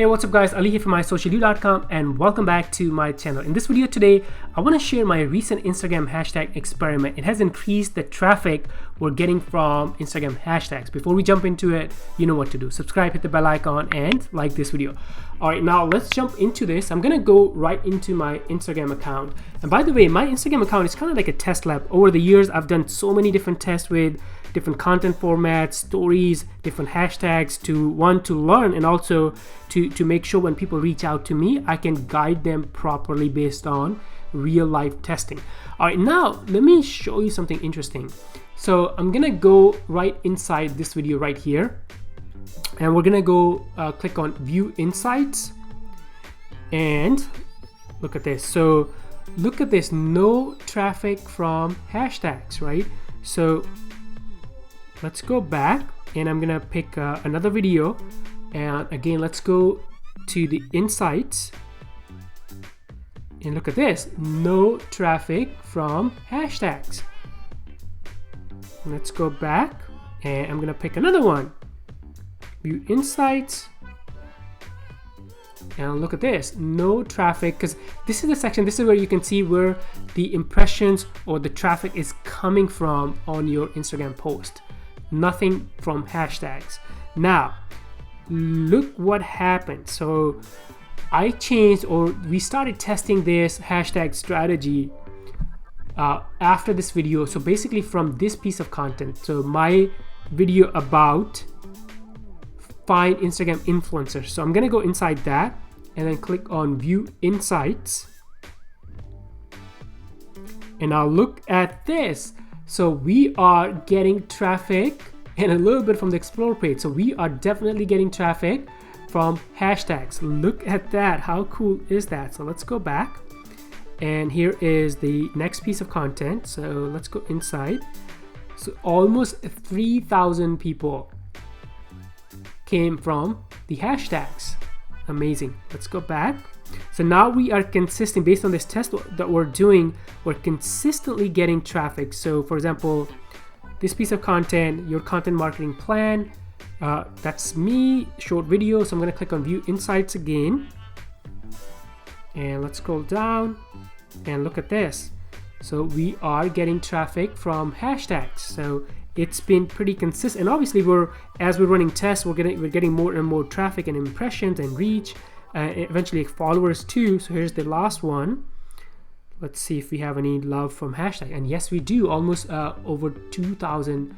Hey, what's up guys, Ali here from mysocialyou.com and welcome back to my channel. In this video today, I want to share my recent Instagram hashtag experiment. It has increased the traffic we're getting from Instagram hashtags. Before we jump into it, you know what to do. Subscribe, hit the bell icon and like this video. Alright, now let's jump into this. I'm gonna go right into my Instagram account. And by the way, my Instagram account is kind of like a test lab. Over the years, I've done so many different tests with different content formats, stories, different hashtags to learn and also to make sure when people reach out to me, I can guide them properly based on real life testing. All right, now let me show you something interesting. So I'm gonna go right inside this video right here and we're gonna go click on view insights and look at this. So look at this, no traffic from hashtags, right? So let's go back and I'm gonna pick another video, and again let's go to the insights and look at this, no traffic from hashtags. Let's go back and I'm gonna pick another one, view insights, and look at this, no traffic, because this is the section, this is where you can see where the impressions or the traffic is coming from on your Instagram post. Nothing from hashtags. Now look what happened. So I changed, or we started testing this hashtag strategy after this video. So basically from this piece of content, so my video about find Instagram influencers, so I'm gonna go inside that and then click on view insights and I'll look at this. So we are getting traffic and a little bit from the explore page. So we are definitely getting traffic from hashtags. Look at that, how cool is that? So let's go back and here is the next piece of content. So let's go inside. So almost 3,000 people came from the hashtags. Amazing. Let's go back. So now we are consistent based on this test that we're doing. We're consistently getting traffic. So for example, this piece of content, your content marketing plan, that's me, short video. So I'm going to click on view insights again and let's scroll down and look at this. So we are getting traffic from hashtags. So it's been pretty consistent, and obviously as we're running tests, we're getting more and more traffic and impressions and reach. Eventually followers too. So here's the last one. Let's see if we have any love from hashtag, and yes we do, almost over 2,000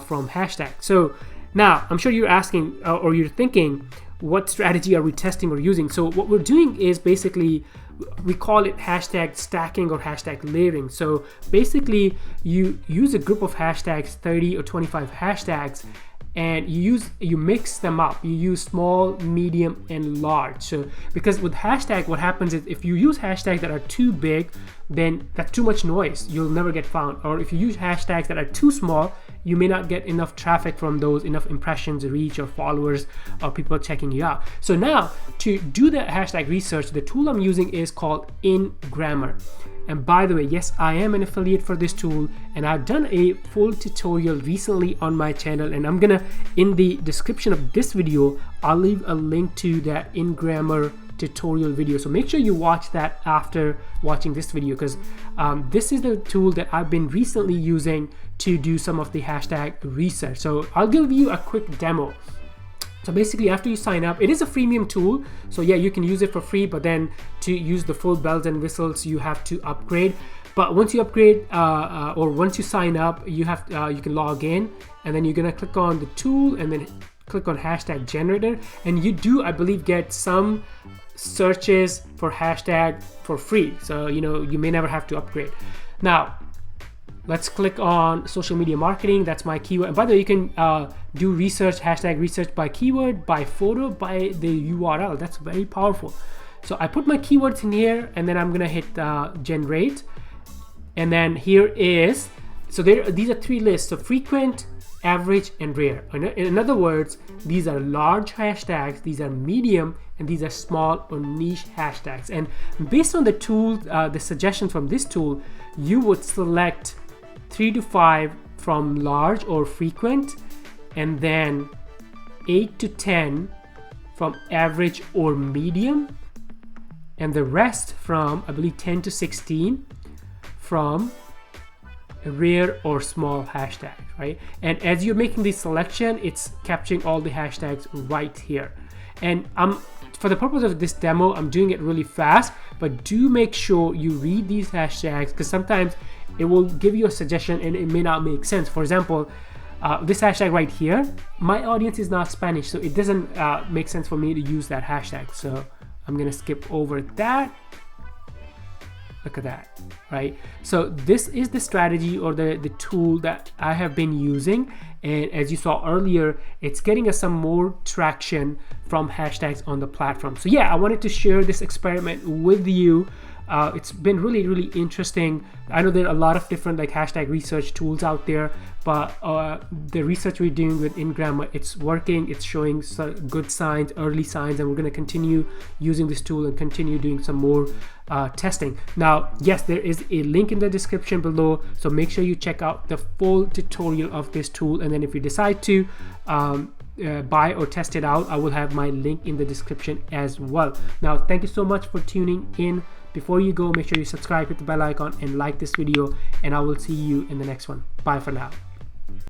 from hashtag. So now I'm sure you're asking or you're thinking, what strategy are we testing or using? So what we're doing is basically, we call it hashtag stacking or hashtag layering. So basically you use a group of hashtags, 30 or 25 hashtags, and you mix them up. You use small, medium, and large. So because with hashtag, what happens is if you use hashtags that are too big, then that's too much noise. You'll never get found. Or if you use hashtags that are too small, you may not get enough traffic from those, enough impressions, reach, or followers, or people checking you out. So now to do the hashtag research, the tool I'm using is called Ingrammer. And by the way, yes, I am an affiliate for this tool, and I've done a full tutorial recently on my channel, and I'm gonna, in the description of this video, I'll leave a link to that Ingrammer tutorial video. So make sure you watch that after watching this video, because this is the tool that I've been recently using to do some of the hashtag research. So I'll give you a quick demo. So basically after you sign up, it is a freemium tool, so yeah, you can use it for free, but then to use the full bells and whistles you have to upgrade. But once you upgrade or once you sign up, you can log in, and then you're gonna click on the tool and then click on hashtag generator, and you do, I believe, get some searches for hashtag for free, so you may never have to upgrade. Now let's click on social media marketing. That's my keyword. And by the way, you can do research, hashtag research by keyword, by photo, by the URL. That's very powerful. So I put my keywords in here, and then I'm gonna hit generate. And then here is, so these are three lists. So frequent, average, and rare. In other words, these are large hashtags, these are medium, and these are small or niche hashtags. And based on the tool, the suggestions from this tool, you would select 3 to 5 from large or frequent, and then 8 to 10 from average or medium, and the rest from, I believe, 10 to 16 from rare or small hashtags, right? And as you're making this selection, it's capturing all the hashtags right here. And for the purpose of this demo, I'm doing it really fast, but do make sure you read these hashtags, because sometimes it will give you a suggestion and it may not make sense. For example, this hashtag right here, my audience is not Spanish, so it doesn't make sense for me to use that hashtag. So I'm gonna skip over that. Look at that, right? So this is the strategy or the tool that I have been using, and as you saw earlier, it's getting us some more traction from hashtags on the platform. So yeah, I wanted to share this experiment with you. It's been really interesting. I know there are a lot of different like hashtag research tools out there, but the research we're doing with Ingramma, it's working, it's showing good signs, early signs, and we're going to continue using this tool and continue doing some more testing. Now, yes, there is a link in the description below, so make sure you check out the full tutorial of this tool, and then if you decide to buy or test it out, I will have my link in the description as well. Now, thank you so much for tuning in. Before you go, make sure you subscribe, hit the bell icon, and like this video, and I will see you in the next one. Bye for now.